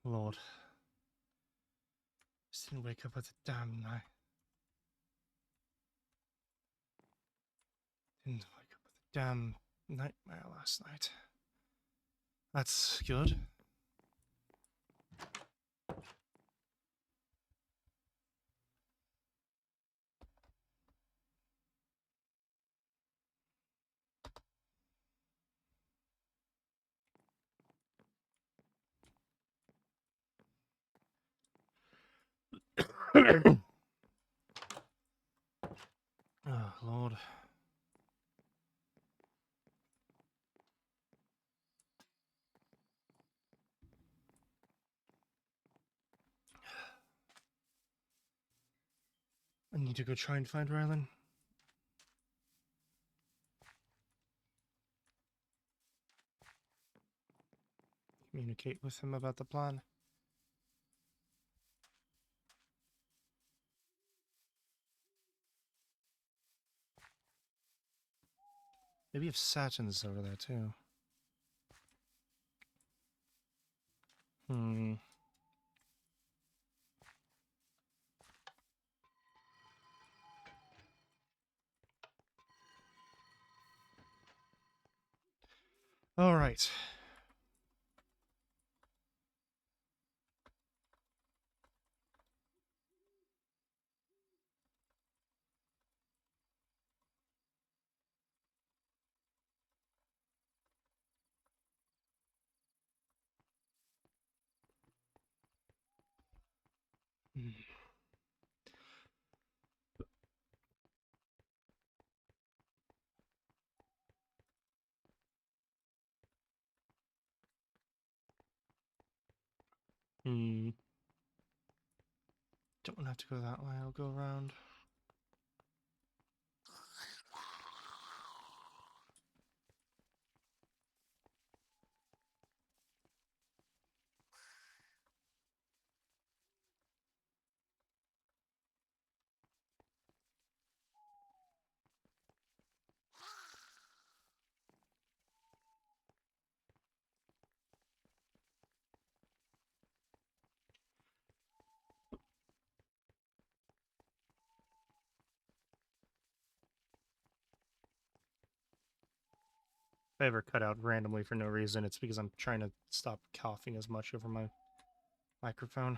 Lord. Just didn't wake up with a damn night. Didn't wake up with a damn nightmare last night. That's good. Oh, Lord. I need to go try and find Rylan. Communicate with him about the plan. Maybe if Saturn's over there too. All right. Don't have to go that way. I'll go around. If I ever cut out randomly for no reason, it's because I'm trying to stop coughing as much over my microphone.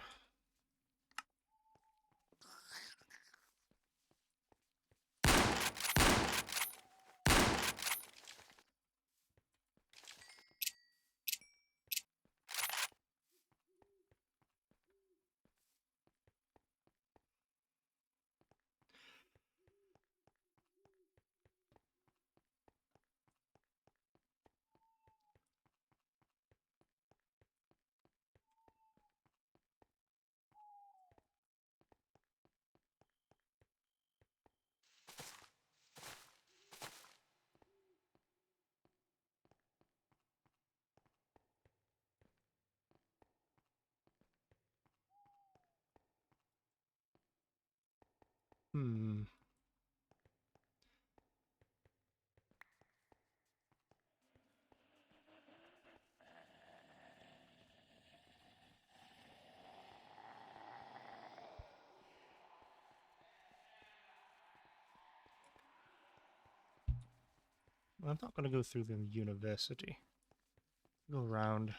I'm not going to go through the university. Go around.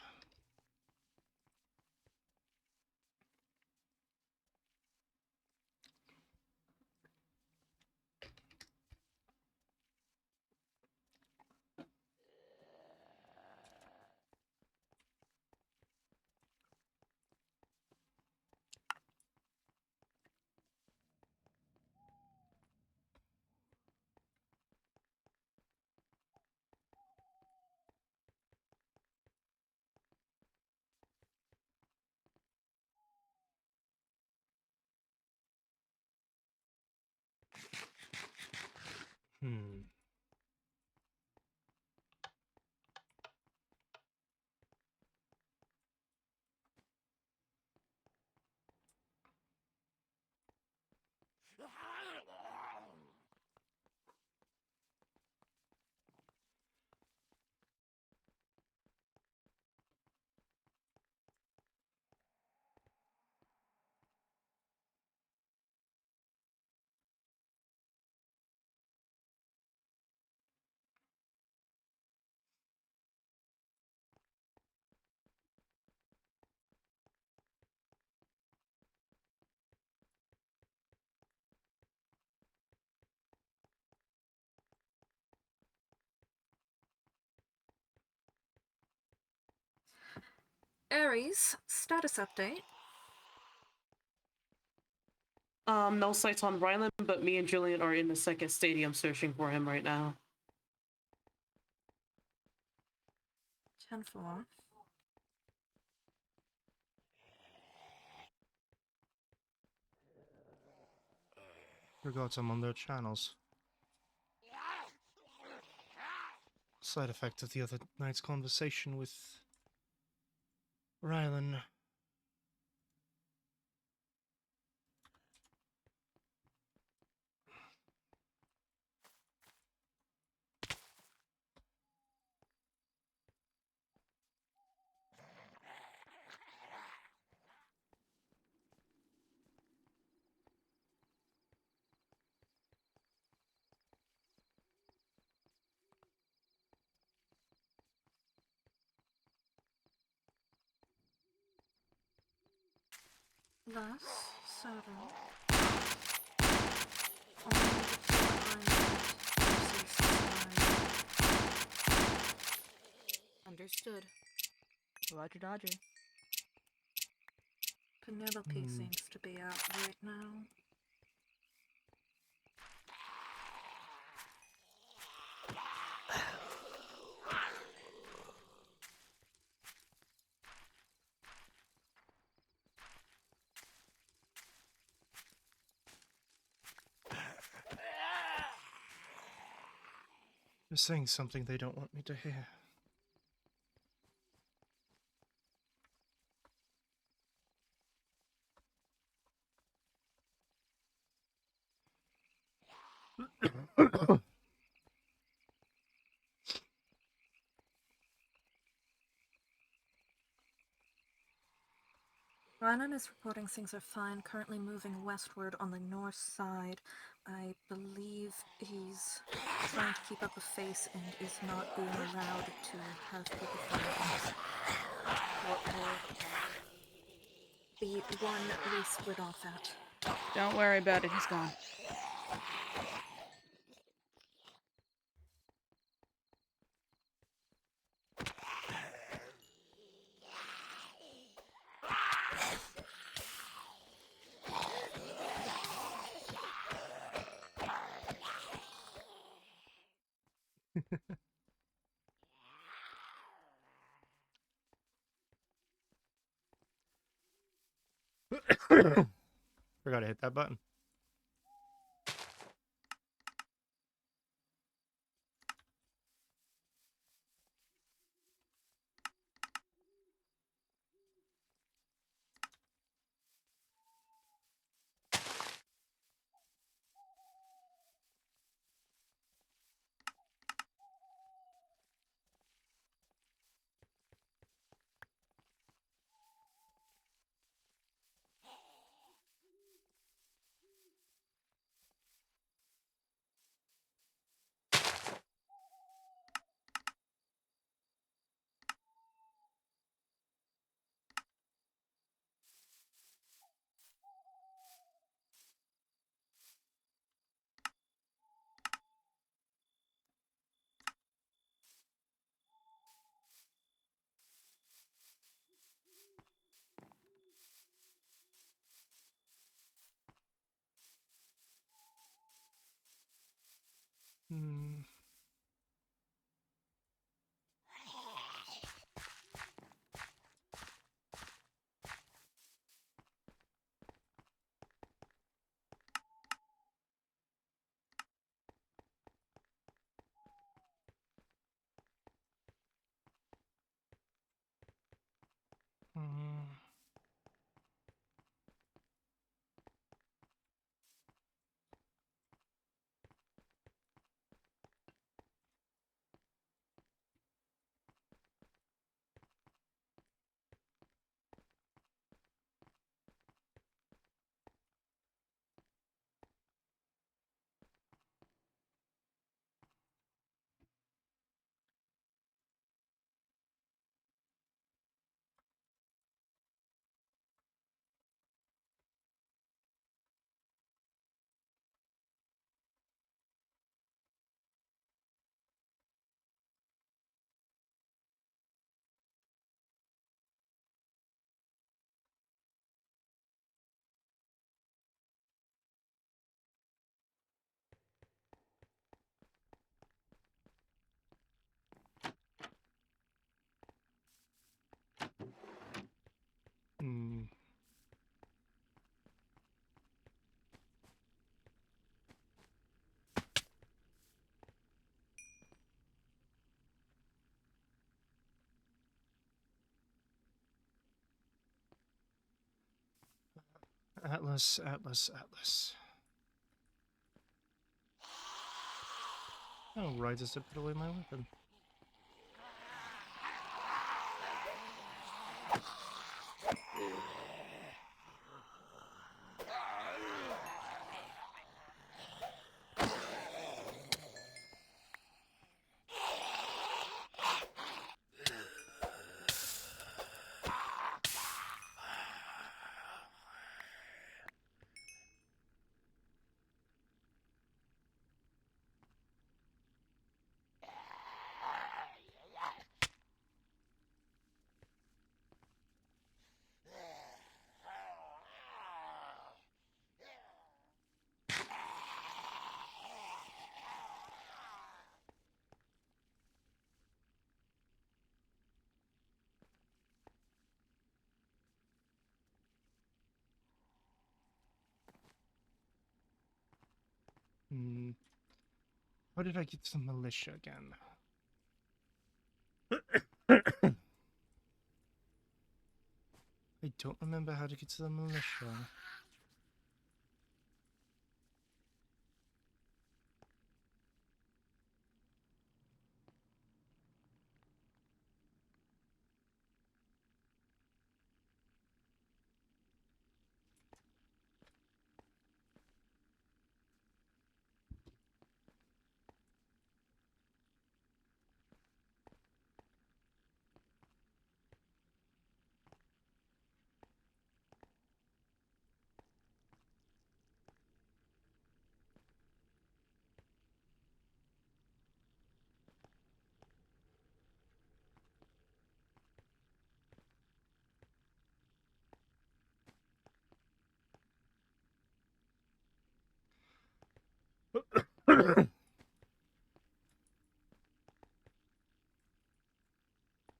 Ares, status update. No sights on Rylan, but me and Julian are in the second stadium searching for him right now. 10-4. Forgot I'm on their channels. Side effect of the other night's conversation with Rylan. Thus, Saturn. Only the two versus side. Understood. Roger Dodger. Penelope seems to be out right now. They're saying something they don't want me to hear. Rylan is reporting things are fine, currently moving westward on the north side. I believe he's trying to keep up a face and is not being allowed to have people follow him. What will be one we split off at. Don't worry about it, he's gone. Forgot to hit that button. Atlas, Atlas, Atlas. Oh, right as I put away my weapon. How did I get to the militia again? I don't remember how to get to the militia.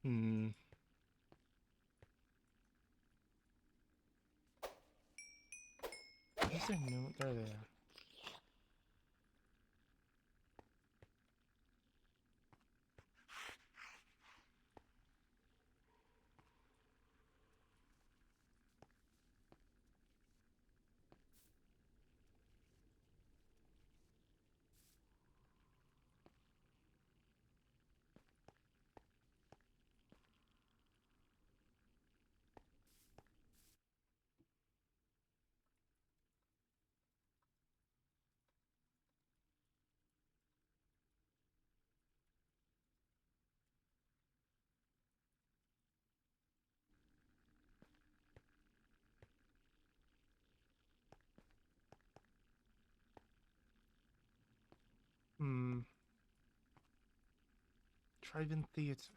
Hmm. Is there no? There they are. Hmm. Drive-in theater.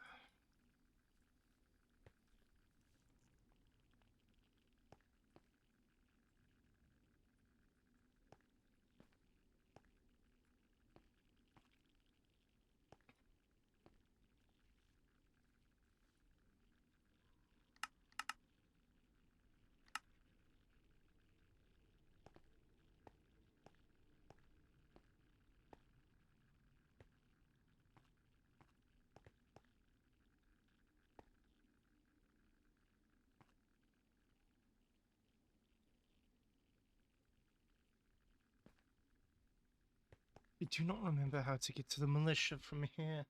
I do not remember how to get to the militia from here.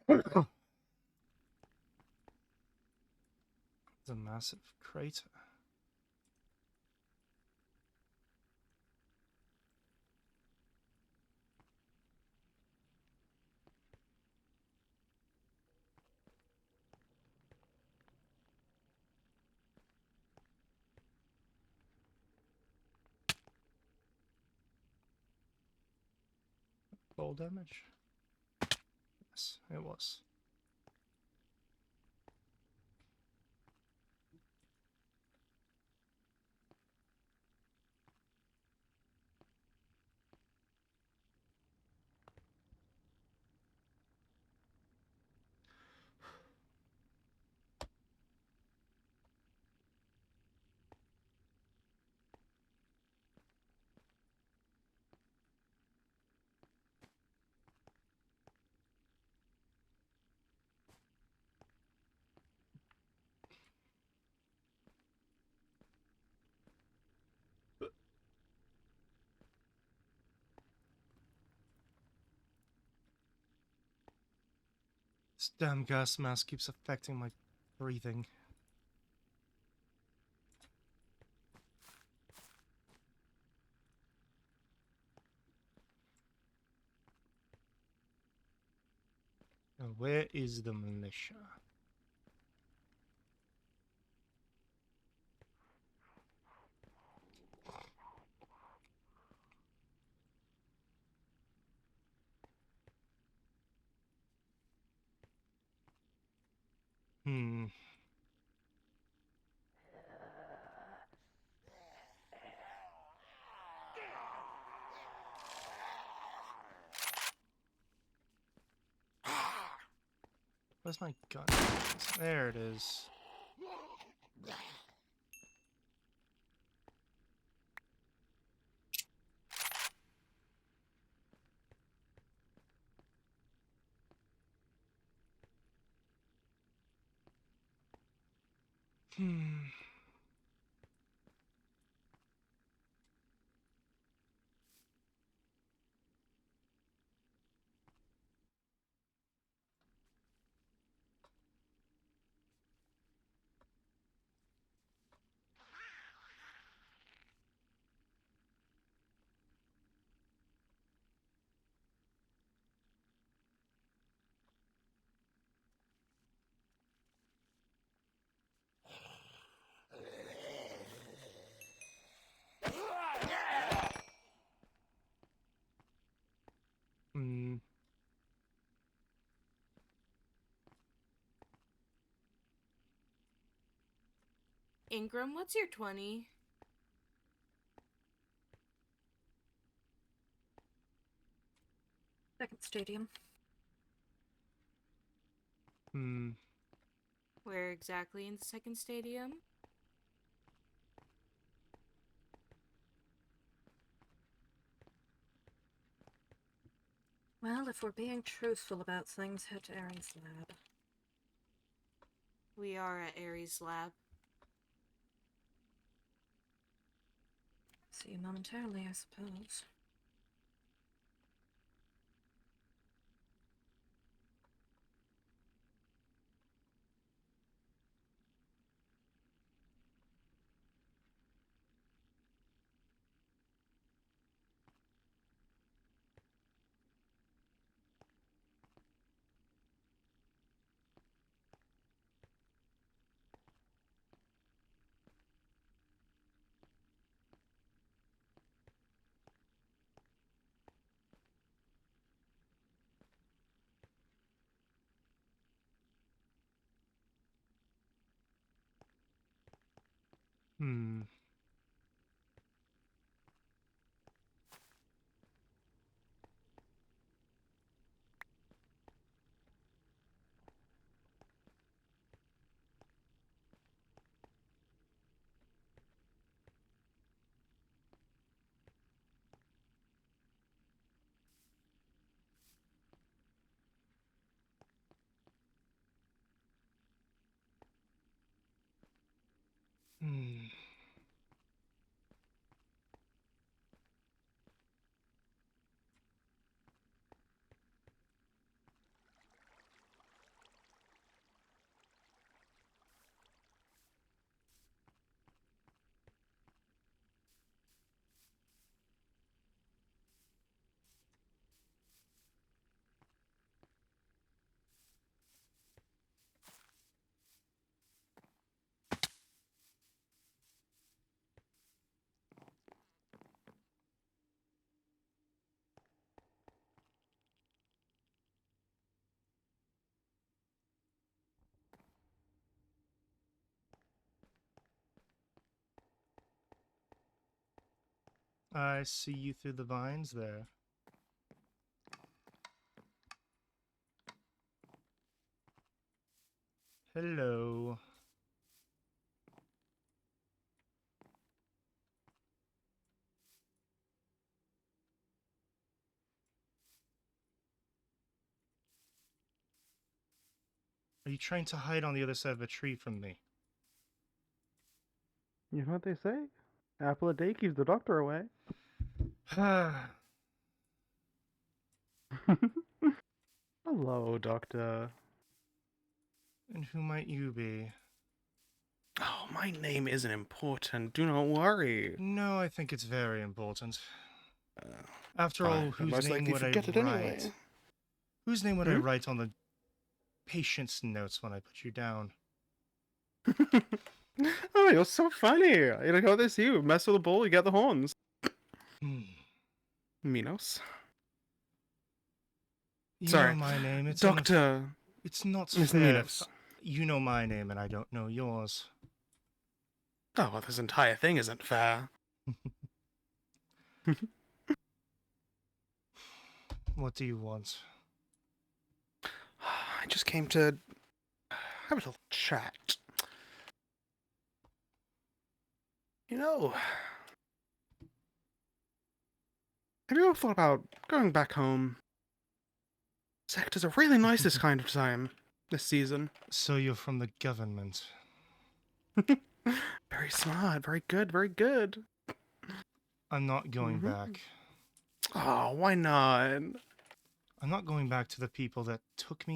It's a massive crater. Fall damage? Yes, it was. This damn gas mask keeps affecting my breathing. Now, where is the militia? Hmm. Where's my gun? There it is. Hmm. Hmm. Ingram, what's your 20? Second stadium. Hmm. Where exactly in the second stadium? Well, if we're being truthful about things, head to Aaron's lab. We are at Ares' lab. See you momentarily, I suppose. Hmm. Hmm. I see you through the vines there. Hello. Are you trying to hide on the other side of a tree from me? You know what they say? Apple a day keeps the doctor away. Hello, doctor. And who might you be? Oh, my name isn't important. Do not worry. No, I think it's very important. Uh, After all, I'd whose most name likely would I forget it write? anyway. Whose name would I Hmm? write on the patient's notes when I put you down? Oh, you're so funny. You know this, you mess with the bull, you get the horns. Hmm. Minos. You know Sorry, my name. Doctor. It's not Miss fair. Minos. You know my name and I don't know yours. Oh, well, this entire thing isn't fair. What do you want? I just came to have a little chat. You know, have you ever thought about going back home? Sectors are really nice this kind of time, this season. So you're from the government. Very smart, very good, very good. I'm not going back. Oh, why not? I'm not going back to the people that took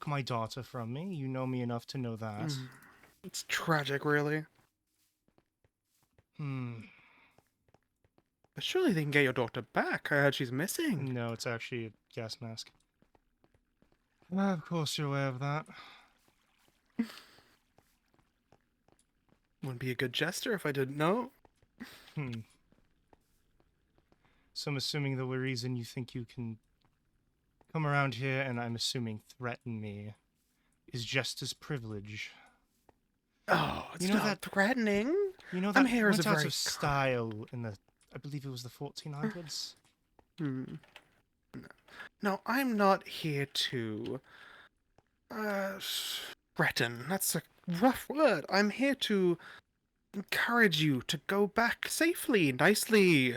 my daughter from me. You know me enough to know that. It's tragic, really. But surely they can get your daughter back. I heard she's missing. No, it's actually a gas mask. Of course you're aware of that. Wouldn't be a good jester if I didn't know. So I'm assuming the reason you think you can come around here and I'm assuming threaten me is just as privilege. Oh, it's You know not that- threatening. You know that I'm here as went a out very of style in the, I believe it was the 1400s? No, I'm not here to threaten. That's a rough word. I'm here to encourage you to go back safely, nicely,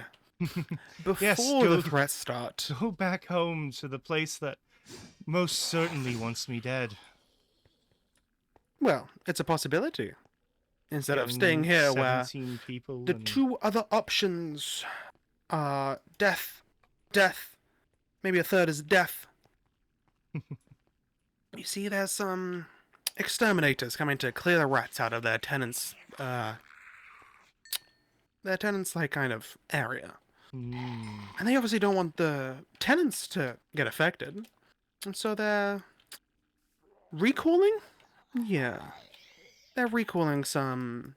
before go- the threats start. Go back home to the place that most certainly wants me dead. Well, it's a possibility. Instead of Killing staying here where 17 people the and... two other options are death, death, maybe a third is death. You see, there's some exterminators coming to clear the rats out of their tenants' like kind of area. And they obviously don't want the tenants to get affected. And so they're recalling? Yeah. They're recalling some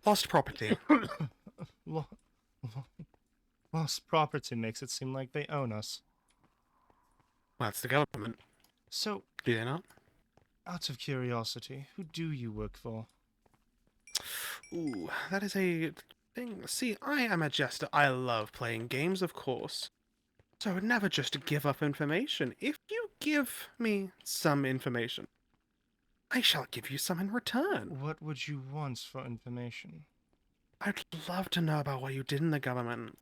lost property. Lost property makes it seem like they own us. Well, that's the government. So, Do they not? out of curiosity, who do you work for? Ooh, that is a thing. See, I am a jester. I love playing games, of course. So I would never just give up information. If you give me some information, I shall give you some in return. What would you want for information? I'd love to know about what you did in the government.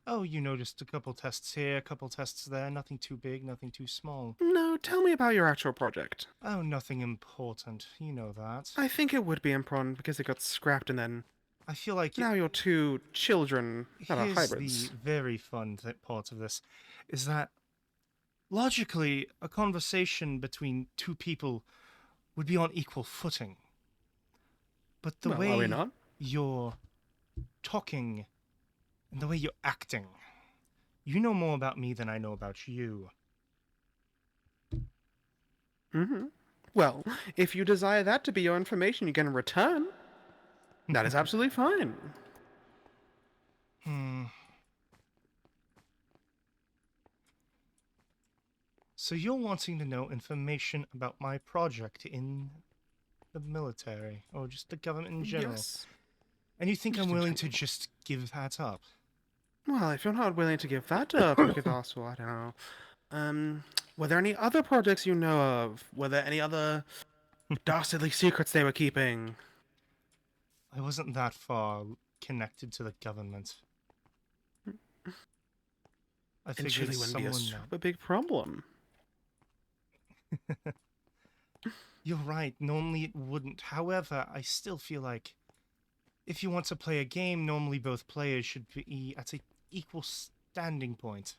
Oh, you know, just a couple tests here, a couple tests there, nothing too big, nothing too small. No, tell me about your actual project. Oh, nothing important, you know that. I think it would be important because it got scrapped and then I feel like now your two children are here's hybrids. the very fun part of this, is that logically, a conversation between two people would be on equal footing. But the Well, are we way not? you're talking and the way you're acting, you know more about me than I know about you. Well, if you desire that to be your information you get in return, that is absolutely fine. So you're wanting to know information about my project in the military, or just the government in general. Yes. And you think Just I'm in willing to general. just give that up? Well, if you're not willing to give that up, you could also, I don't know. Were there any other projects you know of? Were there any other dastardly secrets they were keeping? I wasn't that far connected to the government. I And figured surely wouldn't be a someone... super big problem. You're right, normally it wouldn't. However, I still feel like if you want to play a game, normally both players should be at an equal standing point.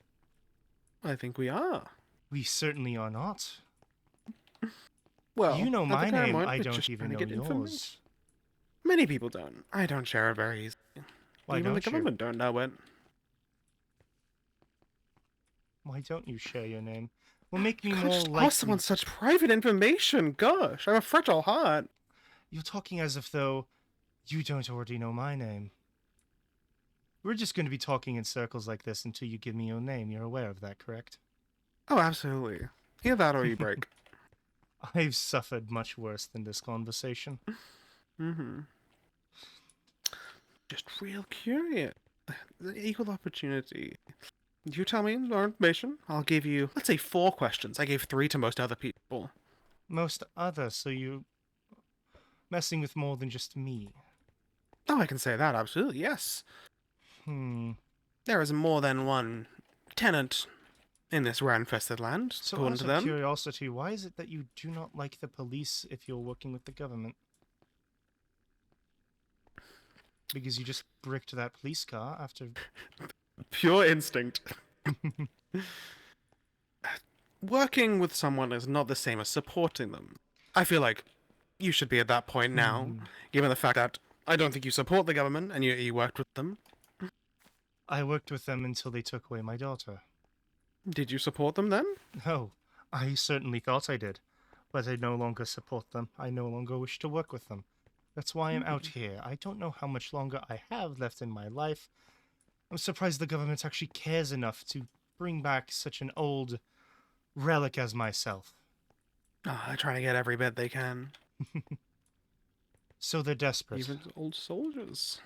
I think we are. We certainly are not. Well, You know at my the current name, moment, I we're don't just even trying know to get information. yours. Many people don't. I don't share it very easily. Why Even the don't you? government don't know it. Why don't you share your name? Will make me You can't more just ask likely. someone such private information. Gosh, I have a fragile heart. You're talking as if though you don't already know my name. We're just going to be talking in circles like this until you give me your name. You're aware of that, correct? Oh, absolutely. Either that or you break. I've suffered much worse than this conversation. Mm-hmm. Just real curious. The equal opportunity. You tell me more information. I'll give you, let's say, 4 questions. I gave 3 to most other people. Most other, so you messing with more than just me. Oh, I can say that, absolutely, yes. There is more than one tenant in this rat-infested land, So according out to of them. curiosity, why is it that you do not like the police if you're working with the government? Because you just bricked that police car after... Pure instinct. Working with someone is not the same as supporting them. I feel like you should be at that point now, given the fact that I don't think you support the government and you worked with them. I worked with them until they took away my daughter. Did you support them then? No, I certainly thought I did, but I no longer support them. I no longer wish to work with them. That's why I'm out here. I don't know how much longer I have left in my life. I'm surprised the government actually cares enough to bring back such an old relic as myself. Oh, they're trying to get every bit they can. So they're desperate. Even old soldiers.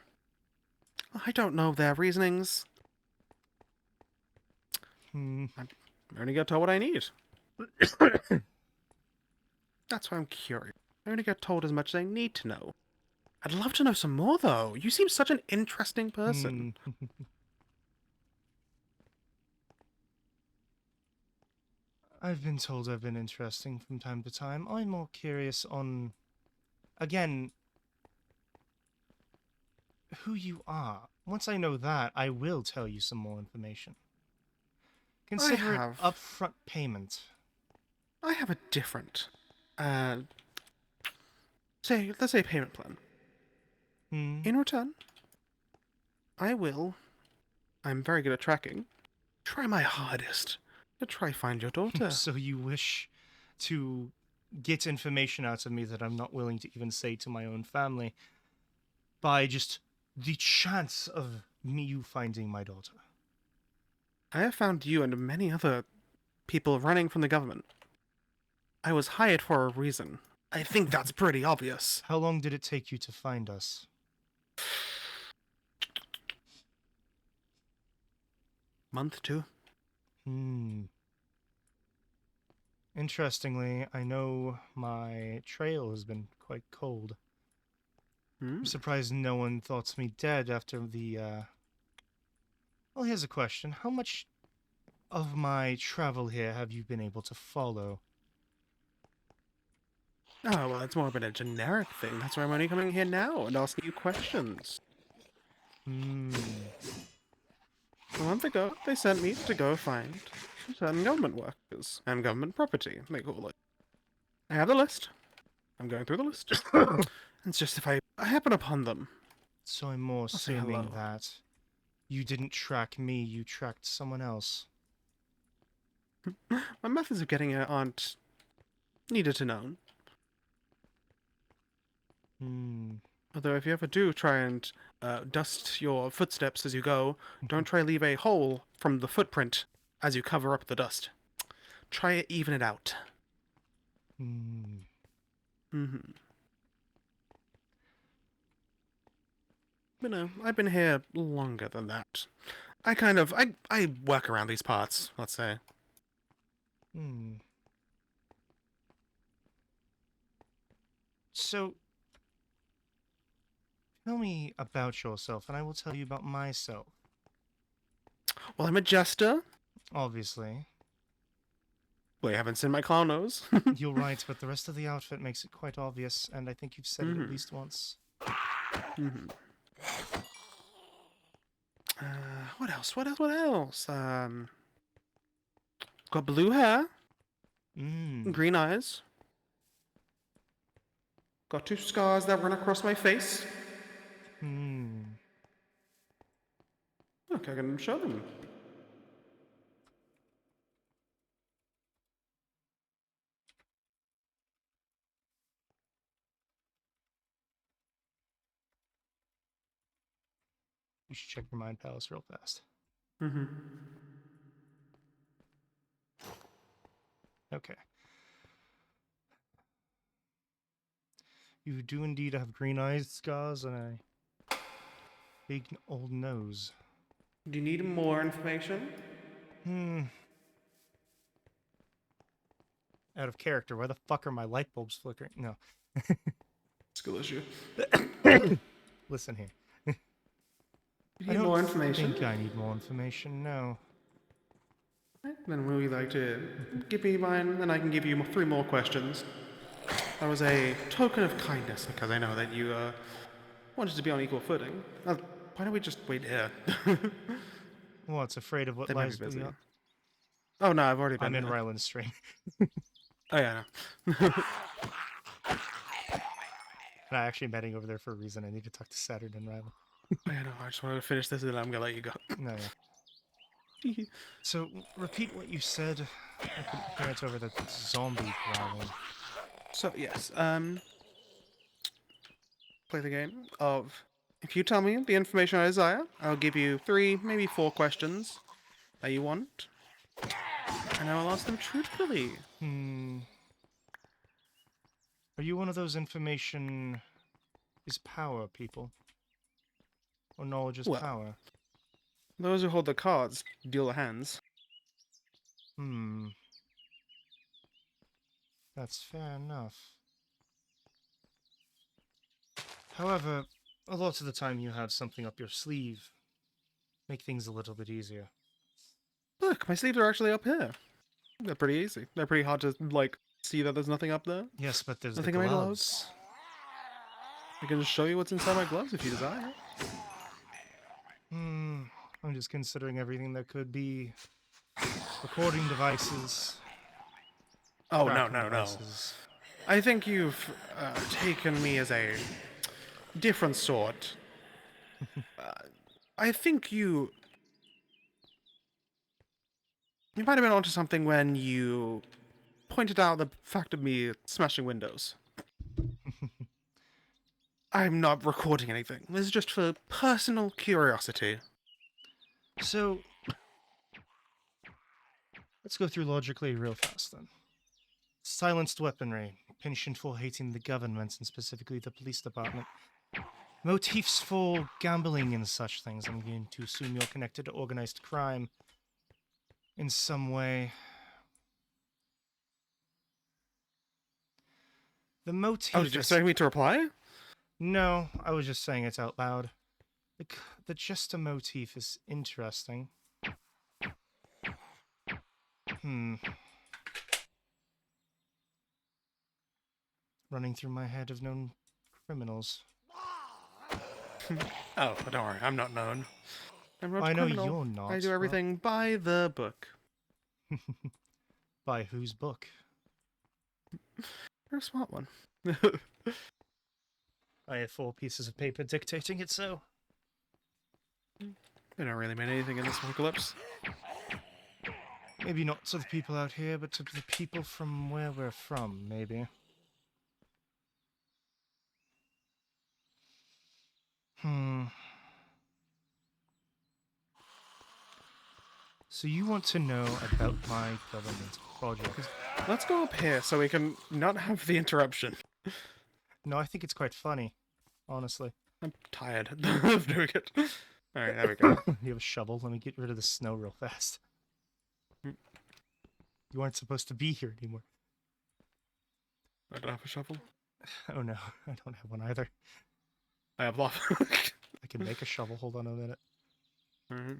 I don't know their reasonings. I only get told what I need. That's why I'm curious. I only get told as much as I need to know. I'd love to know some more, though. You seem such an interesting person. I've been told I've been interesting from time to time. I'm more curious on, again, who you are. Once I know that, I will tell you some more information. Consider it upfront payment. I have a different, let's say payment plan. In return, I'm very good at tracking, try my hardest to try find your daughter. So you wish to get information out of me that I'm not willing to even say to my own family by just the chance of you finding my daughter. I have found you and many other people running from the government. I was hired for a reason. I think that's pretty obvious. How long did it take you to find us? Month, 2. Interestingly, I know my trail has been quite cold. I'm surprised no one thought me dead after the, Well, here's a question. How much of my travel here have you been able to follow? Oh, well, it's more of a generic thing. That's why I'm only coming here now and asking you questions. A month ago, they sent me to go find certain government workers and government property, they call it. I have the list. I'm going through the list. It's just if I happen upon them. So I'm more say assuming hello. that you didn't track me, you tracked someone else. My methods of getting it aren't needed to know. Although if you ever do try and dust your footsteps as you go, don't try to leave a hole from the footprint as you cover up the dust. Try to even it out. But no, I've been here longer than that. I work around these parts, let's say. So, tell me about yourself, and I will tell you about myself. Well, I'm a jester. Obviously. Well, you haven't seen my clown nose. You're right, but the rest of the outfit makes it quite obvious, and I think you've said it at least once. What else? Got blue hair. Mmm. green eyes. Got 2 scars that run across my face. Hmm. Look, I can show them. You should check your mind palace real fast. Mm-hmm. Okay. You do indeed have green eyes, scars, and a big old nose. Do you need more information? Hmm. Out of character. Why the fuck are my light bulbs flickering? No. Skill issue. Listen here. You I need don't more information? think I need more information, no. Then will you like to give me mine, then I can give you 3 more questions. That was a token of kindness, because I know that you wanted to be on equal footing. Why don't we just wait here? Well, it's afraid of what They might lies be busy. beyond. Oh no, I've already been I'm in there. Ryland's stream. Oh yeah, no. And I actually am heading over there for a reason. I need to talk to Saturn and Ryland. Oh yeah, no, I just wanted to finish this and then I'm gonna let you go. No, yeah. So, repeat what you said. I couldn't hear it over the zombie growling. So yes, play the game of, if you tell me the information I desire, I'll give you 3, maybe 4 questions that you want, and I will ask them truthfully. Are you one of those information is power people? Or knowledge is Well. power? Those who hold the cards deal the hands. That's fair enough. However, a lot of the time you have something up your sleeve. Make things a little bit easier. Look, my sleeves are actually up here. They're pretty easy. They're pretty hard to, like, see that there's nothing up there. Yes, but there's Nothing the in my gloves. I can just show you what's inside my gloves if you desire. I'm just considering everything that could be. Recording devices. Oh, no, tracking no, no. devices. I think you've taken me as a different sort. I think you might have been onto something when you pointed out the fact of me smashing windows. I'm not recording anything. This is just for personal curiosity. So, let's go through logically real fast then. Silenced weaponry, penchant for hating the government and specifically the police department. Motifs for gambling and such things. I'm going to assume you're connected to organized crime in some way. The motif. Oh, did you expect me to reply? No, I was just saying it out loud. The Jester motif is interesting. Running through my head of known criminals. Oh, don't worry, I'm not known. I'm not I a know criminal. you're not. I do everything by the book. By whose book? You're a smart one. I have 4 pieces of paper dictating it so. They don't really mean anything in this apocalypse. Maybe not to the people out here, but to the people from where we're from, maybe. So you want to know about my government project? Let's go up here so we can not have the interruption. No, I think it's quite funny, honestly. I'm tired of doing it. Alright, there we go. You have a shovel? Let me get rid of the snow real fast. You aren't supposed to be here anymore. I don't have a shovel. Oh no, I don't have one either. I have lava. I can make a shovel. Hold on a minute. Alright.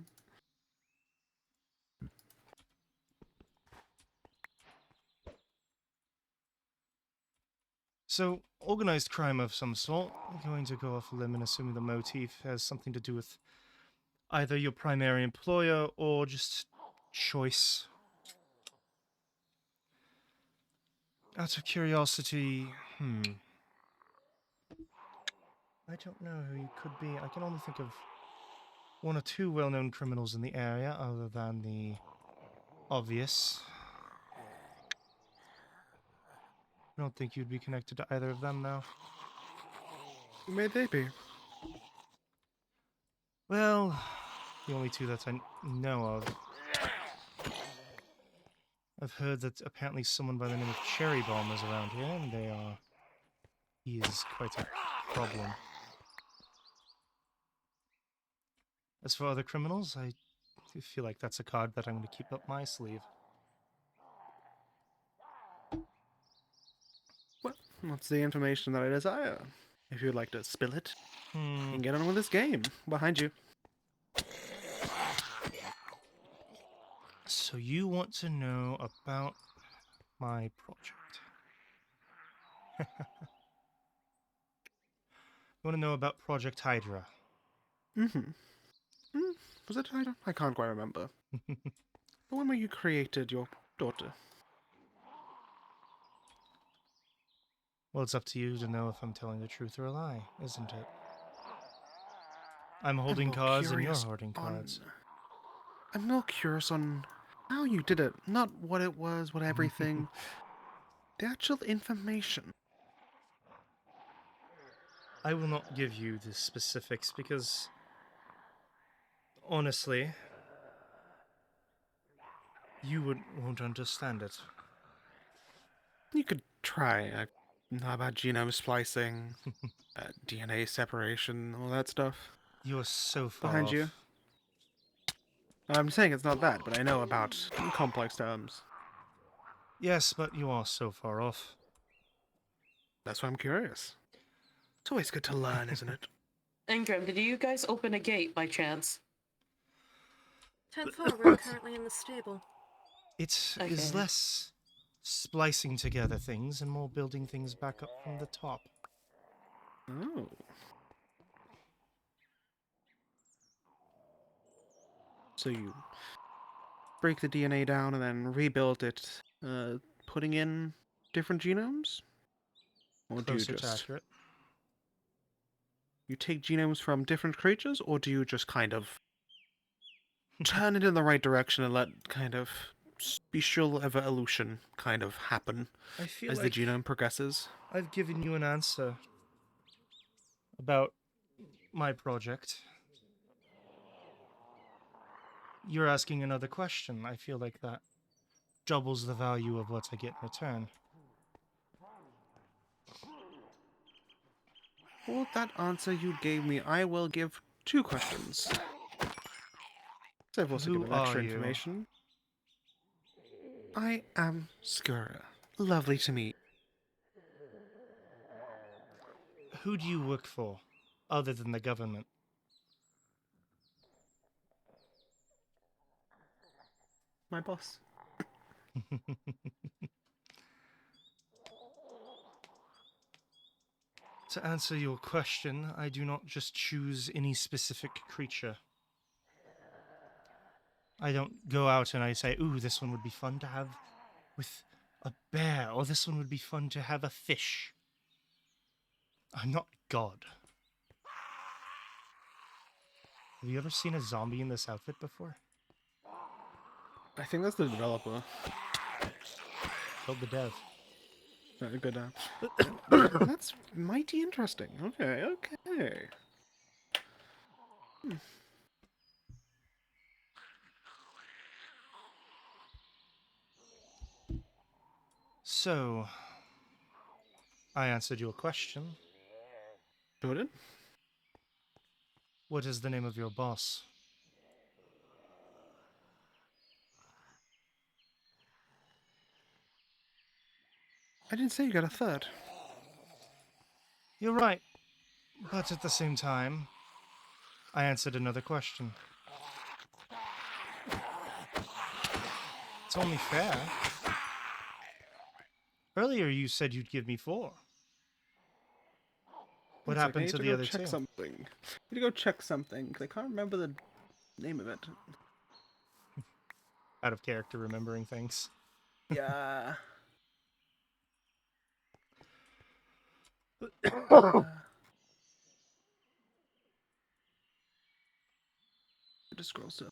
So, organized crime of some sort. I'm going to go off a limb and assuming the motif has something to do with either your primary employer or just choice. Out of curiosity, I don't know who you could be. I can only think of one or two well-known criminals in the area, other than the obvious. I don't think you'd be connected to either of them, though. Who may they be? Well, the only two that I know of. I've heard that apparently someone by the name of Cherry Bomb is around here, and he is quite a problem. As for other criminals, I feel like that's a card that I'm going to keep up my sleeve. Well, what's the information that I desire? If you'd like to spill it, you Hmm. can get on with this game. Behind you. So you want to know about my project. You want to know about Project Hydra. Mm-hmm. Was it Hydra? I can't quite remember. The one where you created your daughter. Well, it's up to you to know if I'm telling the truth or a lie, isn't it? I'm holding more cards and you're curious holding cards. I'm more curious on how you did it. Not what it was, what everything. The actual information. I will not give you the specifics because, honestly, you won't understand it. You could try. How about genome splicing, DNA separation, all that stuff. You're so far Behind off. you. I'm saying it's not that, but I know about complex terms. Yes, but you are so far off. That's why I'm curious. It's always good to learn, isn't it? Ingram, did you guys open a gate by chance? 10-4, we're currently in the stable. It is Okay. less splicing together things and more building things back up from the top. Oh. So you break the DNA down and then rebuild it, putting in different genomes? Or do you Closer to just... accurate. You take genomes from different creatures, or do you just kind of turn it in the right direction and let kind of special evolution kind of happen I feel as like the genome progresses? I've given you an answer about my project. You're asking another question. I feel like that doubles the value of what I get in return. For that answer you gave me, I will give 2 questions. So I've also Who given are extra you? information. I am Skura. Lovely to meet. Who do you work for, other than the government? My boss. To answer your question, I do not just choose any specific creature. I don't go out and I say, ooh, this one would be fun to have with a bear, or this one would be fun to have a fish. I'm not God. Have you ever seen a zombie in this outfit before? I think that's the developer. Killed the dev. Good. That's mighty interesting. Okay. So, I answered your question. Jordan? What is the name of your boss? I didn't say you got a third. You're right. But at the same time, I answered another question. It's only fair. Earlier you said you'd give me 4. What One second, I happened need to the go other check 2? something. I need to go check something, because I can't remember the name of it. Out of character remembering things. Yeah. Just scroll stuff.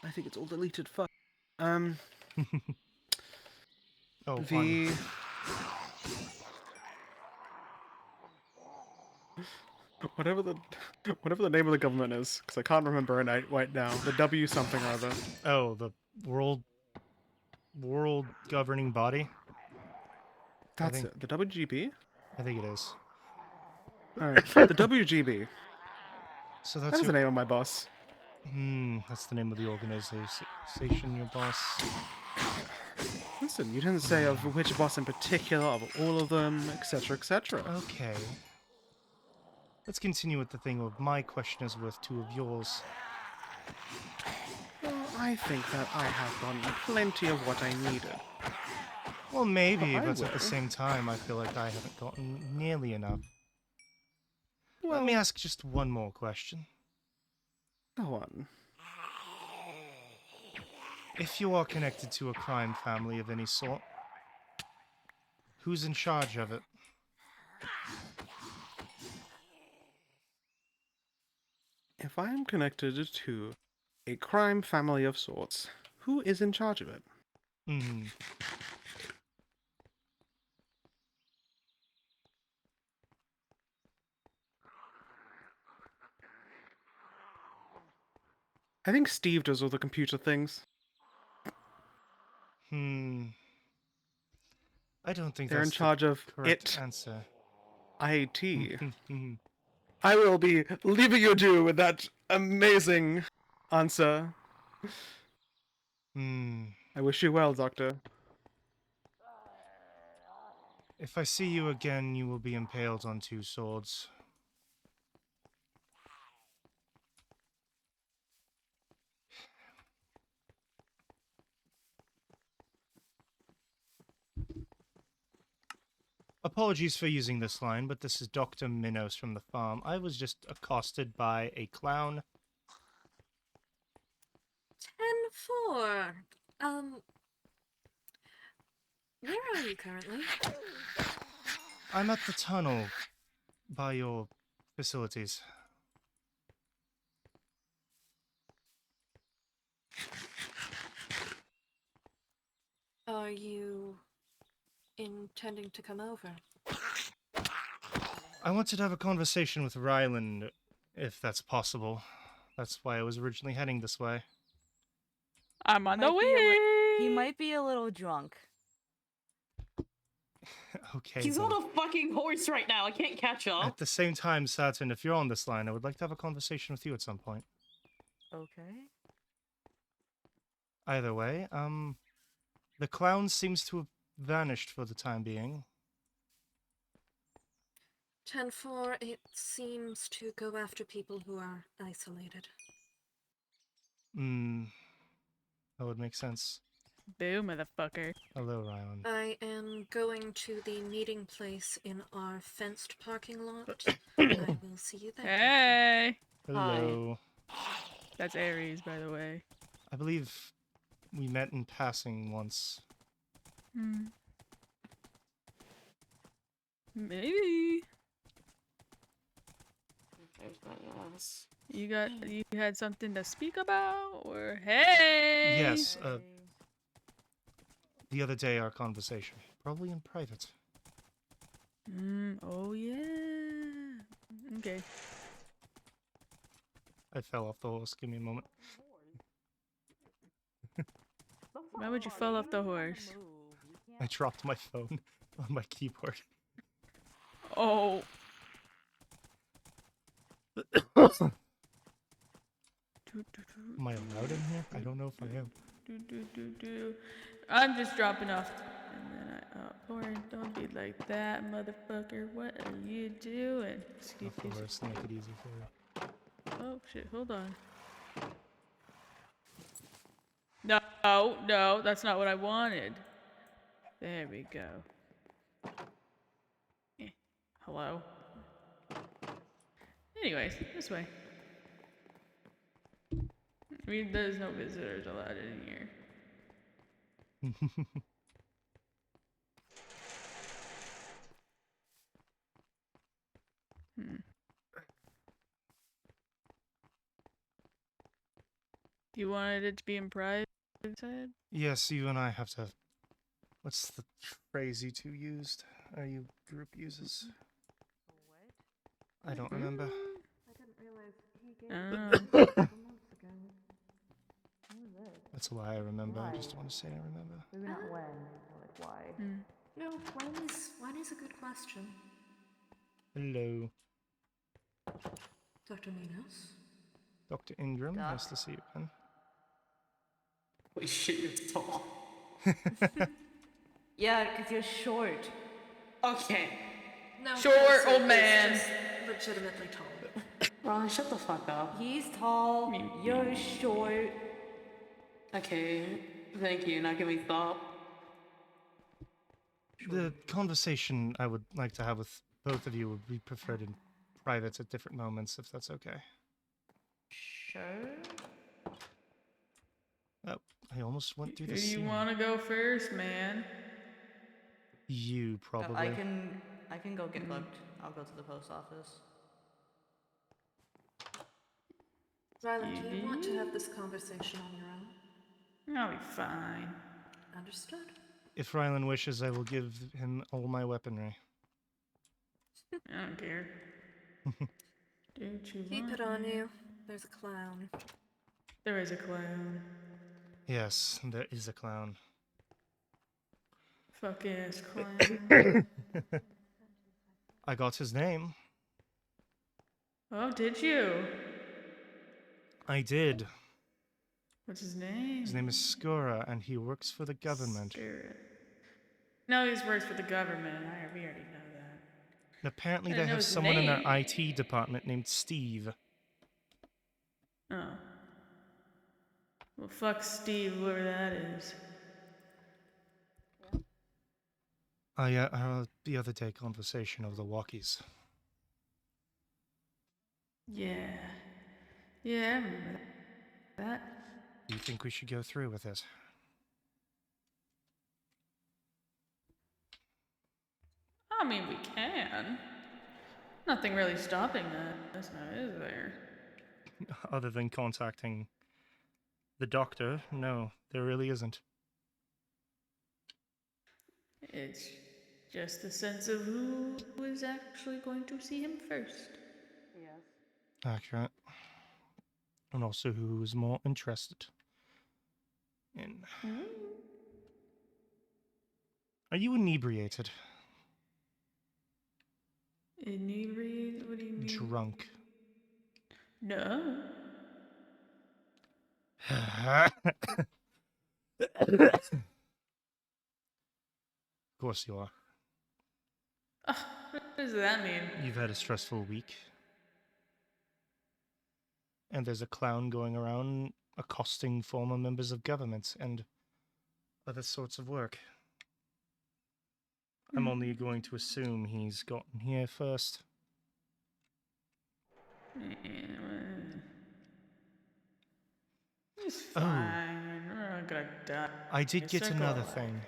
I think it's all deleted. Fuck. Um, Oh, the whatever the whatever the name of the government is, because I can't remember it right now. The W something or other. the world governing body. That's think- it. The WGB. I think it is. All right. The WGB. So That that's is the name of my boss. that's the name of the organization, your boss. Listen, you didn't say of which boss in particular, of all of them, etc., etc. Okay. Let's continue with the thing of my question is worth two of yours. Well, I think that I have gotten plenty of what I needed. Well, maybe, I but at the will. same time, I feel like I haven't gotten nearly enough. Well, Let me ask just one more question. go on. If you are connected to a crime family of any sort, who's in charge of it? If I am connected to a crime family of sorts, who is in charge of it? Hmm. I think Steve does all the computer things. Hmm. I don't think They're in that's the charge of correct it, answer. IT. Hmm. I will be leaving you to with that amazing answer. Hmm. I wish you well, Doctor. If I see you again, you will be impaled on two swords. Apologies for using this line, but this is Dr. Minos from the farm. I was just accosted by a clown. 10-4. Where are you currently? I'm at the tunnel by your facilities. Are you intending to come over? I wanted to have a conversation with Ryland, if that's possible. That's why I was originally heading this way. I'm on the Might be a way. He might be a little drunk. Okay, He's but on a fucking horse right now. I can't catch up. at the same time, Saturn, if you're on this line, I would like to have a conversation with you at some point. Okay. Either way, the clown seems to have vanished for the time being. 10-4, it seems to go after people who are isolated. That would make sense. Boo, motherfucker. Hello, Ryland. I am going to the meeting place in our fenced parking lot. I will see you there. Captain. Hey. Hello. That's Ares, by the way. I believe we met in passing once. Maybe. There's my ass. You had something to speak about, or hey? Yes, the other day our conversation. Probably in private. Oh yeah. Okay. I fell off the horse. Give me a moment. Why would you fall off the horse? I dropped my phone on my keyboard. Oh. Am I allowed in here? I don't know if I am. I'm just dropping off. And then Lauren, don't be like that, motherfucker. What are you doing? Off the horse to make it easy for you. Oh shit, hold on. No, that's not what I wanted. There we go. Hello. Anyways, this way. I mean, there's no visitors allowed in here. Hmm. You wanted it to be in private? Yes, you and I have to. What's the phrase you two used? Are you group uses? I don't remember. I didn't realize he gave Oh. months ago. That's why I remember. I just want to say I remember. Maybe not when, more like why. Hmm. No, when is a good question. Hello, Dr. Minos? Dr. Ingram. Doc. Nice to see you again. Holy shit, you're tall. Yeah, because you're short. Okay. No, Short Kelsey old is man. just legitimately tall. Ron, shut the fuck up. He's tall, Me. you're short. Okay, thank you. Now give me thought. The conversation I would like to have with both of you would be preferred in private at different moments, if that's okay. Sure. Oh, I almost went through Who the do you scene. want to go first, man? You Oh, probably. I can go get booked. I'll go to the post office. Rylan, do you want to have this conversation on your own? I'll be fine. Understood. If Rylan wishes, I will give him all my weaponry. I don't care. Don't you Keep want it on me? you. There's a clown. There is a clown. Yes, there is a clown. Fuck ass clown. I got his name. Oh, did you? I did. What's his name? His name is Skura, and he works for the government. Spirit. No, he works for the government. We already know that. And apparently I they know have his someone in their name. IT department named Steve. Oh. Well, fuck Steve, whoever that is. Our the other day conversation of the walkies. Yeah. Yeah, I remember that. Do you think we should go through with it? I mean, we can. Nothing really stopping us now, is there? Other than contacting the doctor, no, there really isn't. It's just the sense of who is actually going to see him first. Yes. Accurate. And also who is more interested in. Are you inebriated? Inebriated? What do you mean? Drunk. No. Of course you are. What does that mean? You've had a stressful week. And there's a clown going around accosting former members of government and other sorts of work. I'm only going to assume he's gotten here first. It's fine. We're not gonna die. I did get Circle another of life. thing.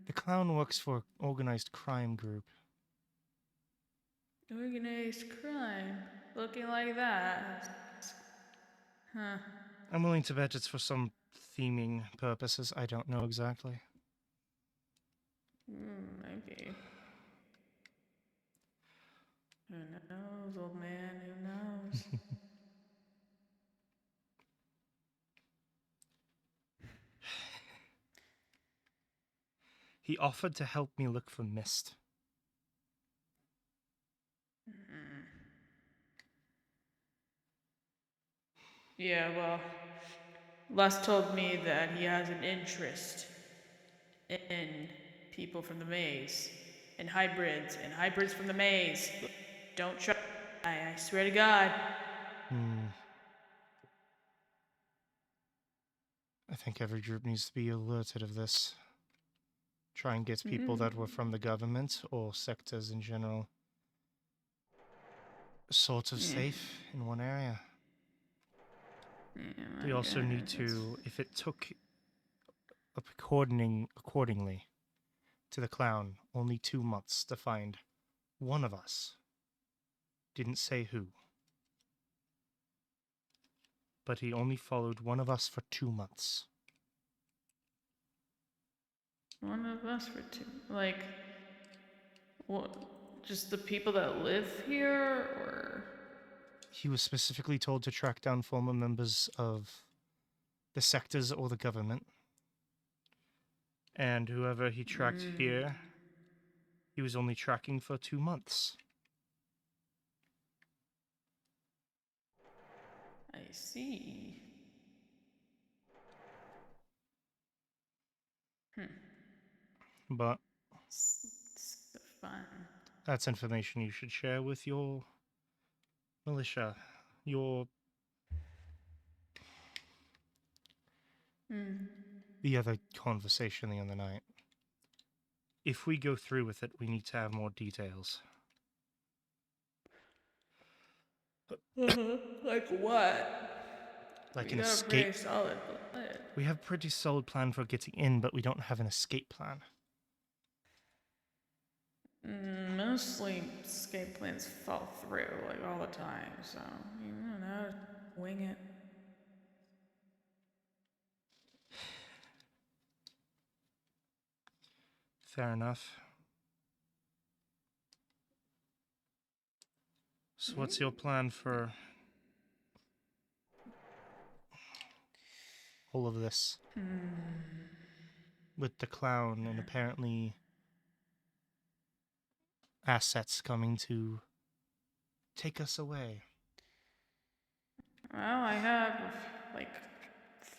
The clown works for an organized crime group. Organized crime. Looking like that. Huh. I'm willing to bet it's for some theming purposes. I don't know exactly. Maybe. Who knows, old man? Who knows? He offered to help me look for mist. Yeah, well, Les told me that he has an interest in people from the maze, and hybrids from the maze. Don't try. I swear to God. I think every group needs to be alerted of this. Try and get people that were from the government or sectors in general sort of safe in one area. Yeah, We I also need guess. to, if it took accordingly to the clown only 2 months to find one of us. Didn't say who. But he only followed one of us for 2 months. One of us for two. Like, what? Just the people that live here, or? He was specifically told to track down former members of the sectors or the government. And whoever he tracked here, he was only tracking for 2 months. I see. But It's fun. that's information you should share with your militia, your the other conversation the other night. If we go through with it, we need to have more details. Like what? Like We an got a escape. pretty solid plan. We have a pretty solid plan for getting in, but we don't have an escape plan. Mostly escape plans fall through, like, all the time, so, you know, wing it. Fair enough. So what's your plan for all of this? With the clown and apparently assets coming to take us away. Well, I have, like,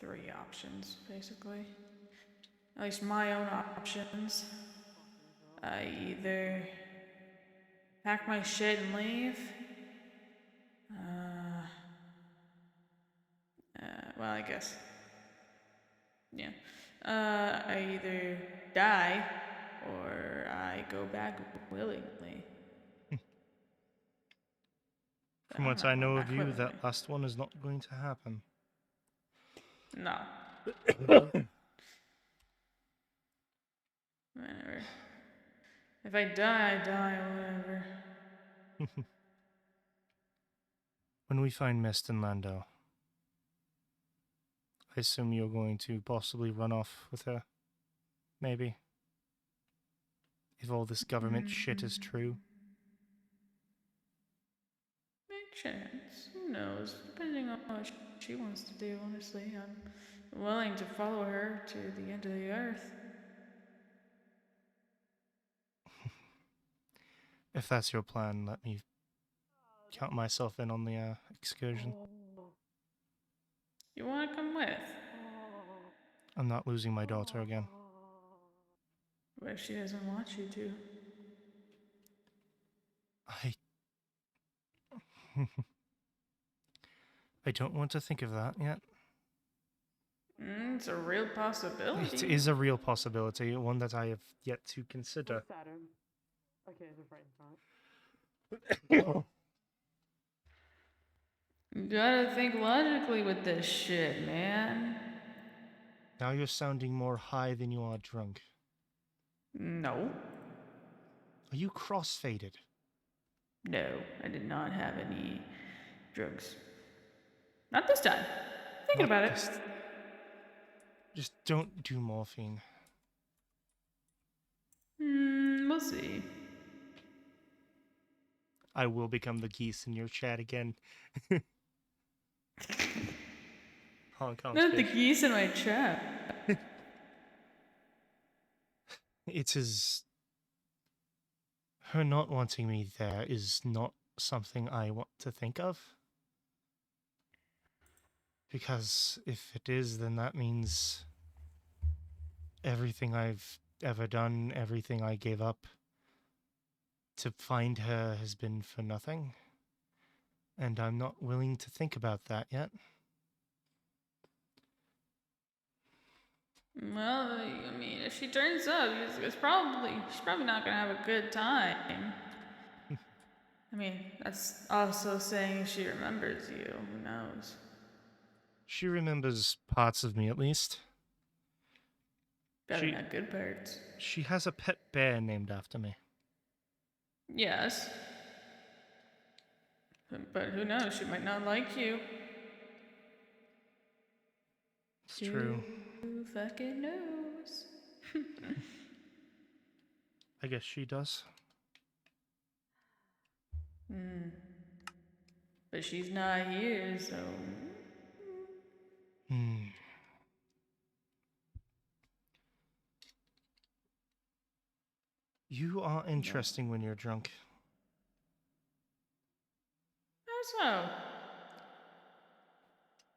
3 options, basically. At least my own options. I either pack my shit and leave. Well, I guess. Yeah. I either die or I go back willingly. But From I'm what not I know going of back you, willingly. that last one is not going to happen. No. Whatever. If I die, I die, whatever. When we find Mist and Lando, I assume you're going to possibly run off with her. Maybe. If all this government shit is true. Big chance. Who knows? Depending on what she wants to do, honestly. I'm willing to follow her to the end of the earth. If that's your plan, let me count myself in on the excursion. You want to come with? I'm not losing my daughter again. What if she doesn't want you to? I don't want to think of that yet. It's a real possibility. It is a real possibility, one that I have yet to consider. Saturn. Okay, the right thought. You gotta think logically with this shit, man. Now you're sounding more high than you are drunk. No. Are you cross-faded? No, I did not have any drugs. Not this time. Thinking Not about it. Just don't do morphine. We'll see. I will become the geese in your chat again. Hong Kong's Not the fish. geese in my chat. It is... Her not wanting me there is not something I want to think of. Because if it is, then that means everything I've ever done, everything I gave up to find her has been for nothing. And I'm not willing to think about that yet. Well, I mean, if she turns up, she's probably not gonna have a good time. I mean, that's also saying she remembers you. Who knows? She remembers parts of me, at least. Better She- not good parts. She has a pet bear named after me. Yes. But who knows? She might not like you. It's true. Who fucking knows? I guess she does. But she's not here, so. Hmm. You are interesting when you're drunk. How so?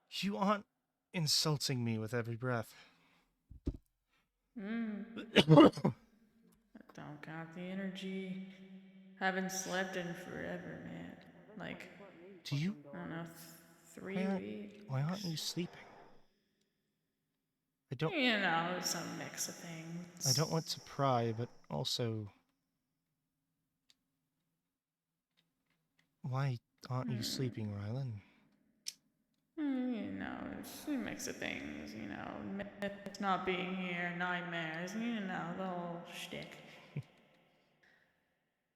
You aren't insulting me with every breath. Don't count the energy. Haven't slept in forever, man. Like, Do you? I don't know, 3 weeks. Why aren't you sleeping? I don't. You know, it's a mix of things. I don't want to pry, but also, why aren't you sleeping, Rylan? You know, it's a mix of things, you know. Myths not being here, nightmares, you know, the whole shtick.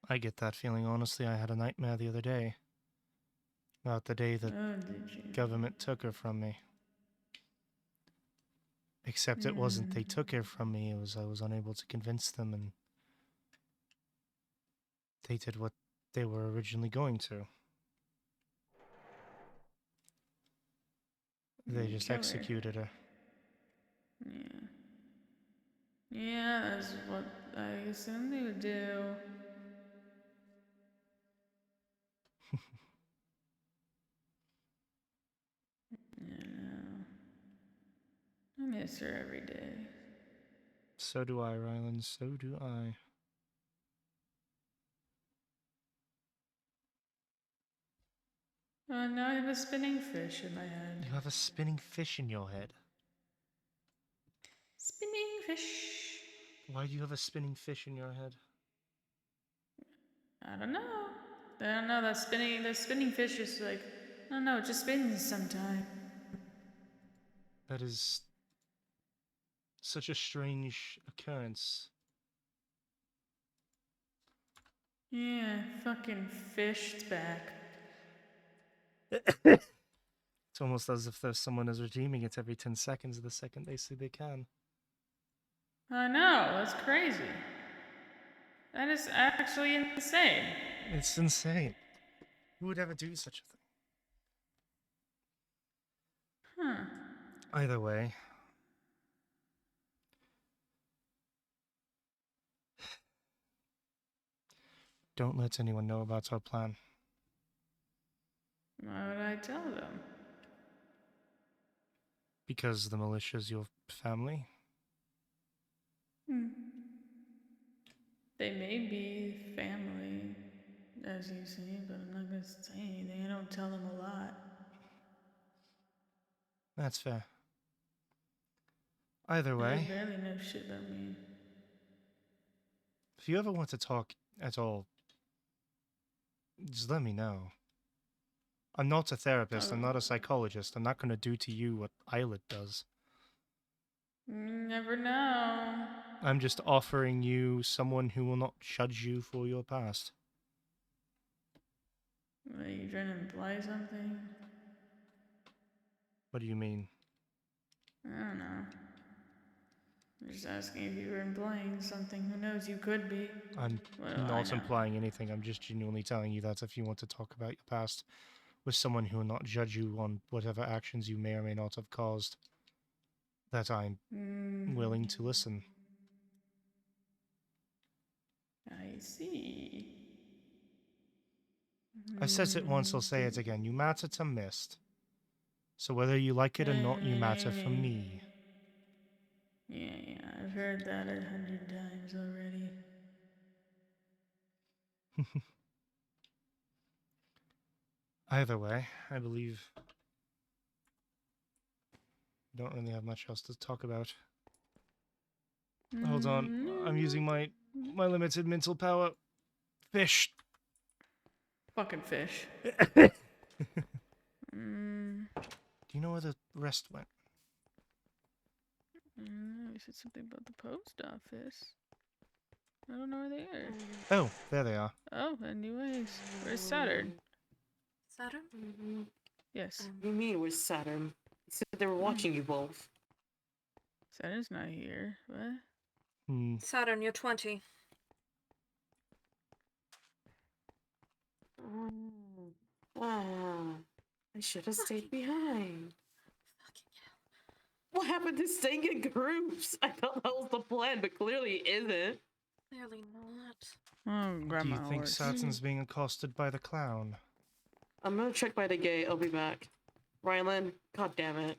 I get that feeling. Honestly, I had a nightmare the other day about the day that Oh, did you? government took her from me. Except it wasn't they took her from me, it was I was unable to convince them, and they did what they were originally going to. They just Kill her. executed her. Yeah. Yeah, that's what I assumed they would do. You know. I miss her every day. So do I, Rylan, so do I. Oh, now I have a spinning fish in my head. You have a spinning fish in your head. Spinning fish. Why do you have a spinning fish in your head? I don't know. I don't know. The spinning fish is like, I don't know. It just spins sometimes. That is such a strange occurrence. Yeah, fucking fished back. It's almost as if there's someone is redeeming it every 10 seconds the second they say they can. I know. That's crazy. That is actually insane. It's insane. Who would ever do such a thing? Huh. Either way, don't let anyone know about our plan. Why would I tell them? Because the militia's your family? They may be family, as you say, but I'm not gonna say anything. I don't tell them a lot. That's fair. Either They way, barely know shit about me. if you ever want to talk at all, just let me know. I'm not a therapist, I'm not a psychologist. I'm not going to do to you what Islet does. You never know. I'm just offering you someone who will not judge you for your past. Are you trying to imply something? What do you mean? I don't know. I'm just asking if you were implying something. Who knows? You could be. I'm Well, I not know. implying anything. I'm just genuinely telling you that if you want to talk about your past with someone who will not judge you on whatever actions you may or may not have caused, that I'm willing to listen. I see. I've said it once, I'll say it again. You matter to Mist. So whether you like it or not, you matter for me. Yeah, I've heard that 100 times already. Either way, I believe we don't really have much else to talk about. Hold on, I'm using my limited mental power. Fish. Fucking fish. Do you know where the rest went? You said something about the post office. I don't know where they are. Oh, there they are. Oh, anyways, where's Saturn? Saturn? Yes, What do you mean where's Saturn? He said they were watching you both. Saturn's not here. What? Hmm. Saturn, you're 20. Ah, I should have stayed behind. Fucking hell. What happened to staying in groups? I thought that was the plan, but clearly it isn't. Clearly not. Oh, Do grandma you think horse. Saturn's being accosted by the clown? I'm gonna check by the gate. I'll be back. Rylan, god damn it.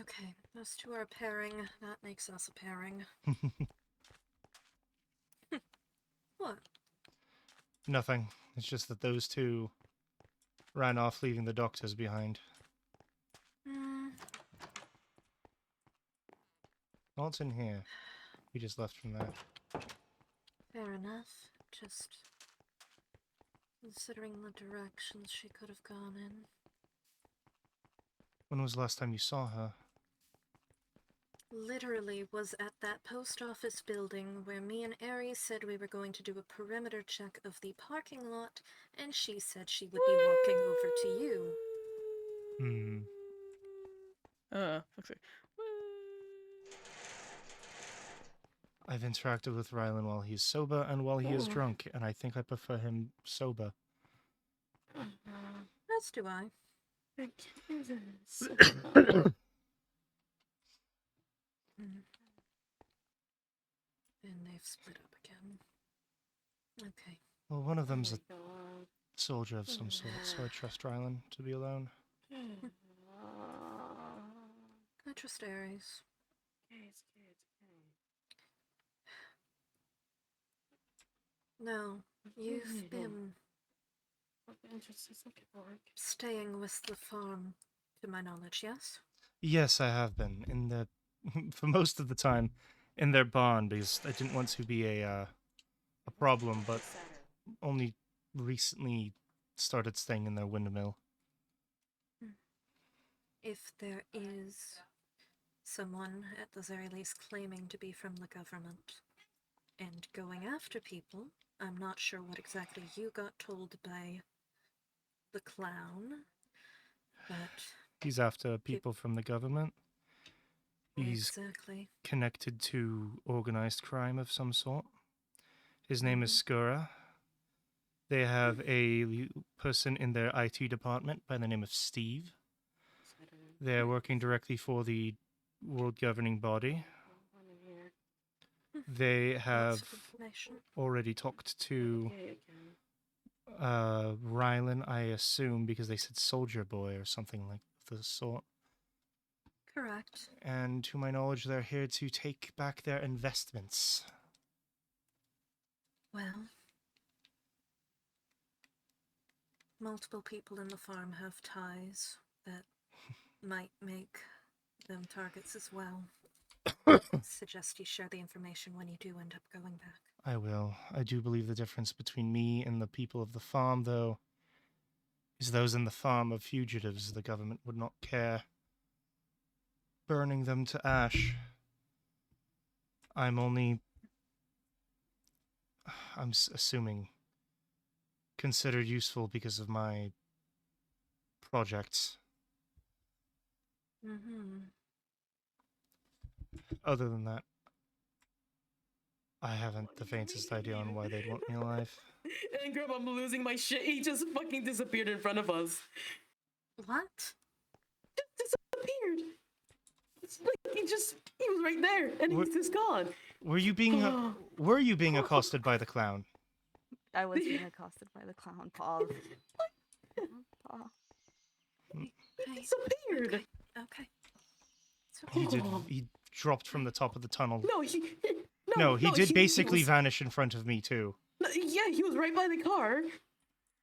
Okay, those two are a pairing. That makes us a pairing. What? Nothing. It's just that those two ran off, leaving the doctors behind. What's in here? We just left from there. Fair enough. Just considering the directions she could have gone in. When was the last time you saw her? Literally was at that post office building where me and Aries said we were going to do a perimeter check of the parking lot, and she said she would be walking over to you. Fuck's sake. I've interacted with Rylan while he's sober and while he is drunk, and I think I prefer him sober. As do I. And they've split up again. Okay. Well, one of them's a soldier of some sort, so I trust Rylan to be alone. I trust Aries. No, you've been staying with the farm, to my knowledge, yes? Yes, I have been in the for most of the time in their barn because I didn't want to be a problem, but only recently started staying in their windmill. If there is someone, at the very least, claiming to be from the government and going after people, I'm not sure what exactly you got told by the clown, but... He's after people from the government. He's Exactly. connected to organized crime of some sort. His name is Skura. They have a person in their IT department by the name of Steve. They're working directly for the world governing body. They have Lots of information. already talked to Rylan, I assume, because they said soldier boy or something like the sort. Correct. And to my knowledge, they're here to take back their investments. Well, multiple people in the farm have ties that might make them targets as well. Suggest you share the information when you do end up going back. I will. I do believe the difference between me and the people of the farm, though, is those in the farm of fugitives. The government would not care. Burning them to ash. I'm assuming, considered useful because of my projects. Other than that, I haven't the faintest idea on why they'd want me alive. And Grandma, I'm losing my shit. He just fucking disappeared in front of us. What? Just disappeared. It's like he was right there, and he's just gone. Were you being accosted by the clown? I was being accosted by the clown. Pause. Pause. He disappeared. Okay. It's okay. He did. He dropped from the top of the tunnel. No, he did basically vanish in front of me too. Yeah, he was right by the car,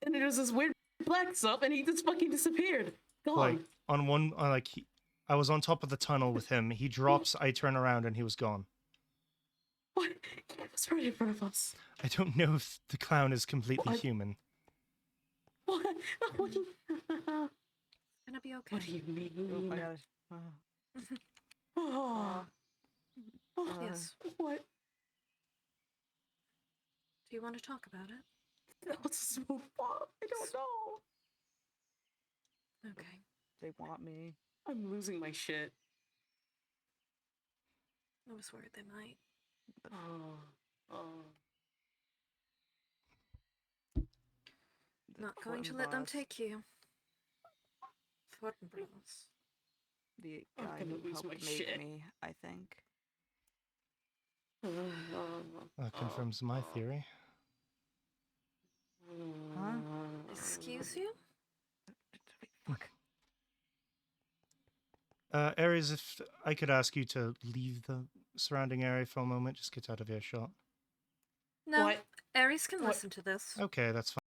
and there was this weird black stuff, and he just fucking disappeared. Gone. I was on top of the tunnel with him. He drops. I turn around, and he was gone. What? Yeah, it's right in front of us. I don't know if the clown is completely What? human. What? What do you... Gonna be okay. What do you mean? Oh my gosh. Oh. Oh, Yes. what? Do you want to talk about it? Let's just move on. I don't know. Okay. They want me. I'm losing my shit. I was worried they might. Oh. Oh. Not going to let them take you. Fortinbras. The I'm guy gonna who lose helped my make shit. me, I think. That confirms my theory. Huh? Excuse you? Fuck. Aries, if I could ask you to leave the surrounding area for a moment, just get out of earshot. No. What? Ares can What? listen to this. Okay, that's fine.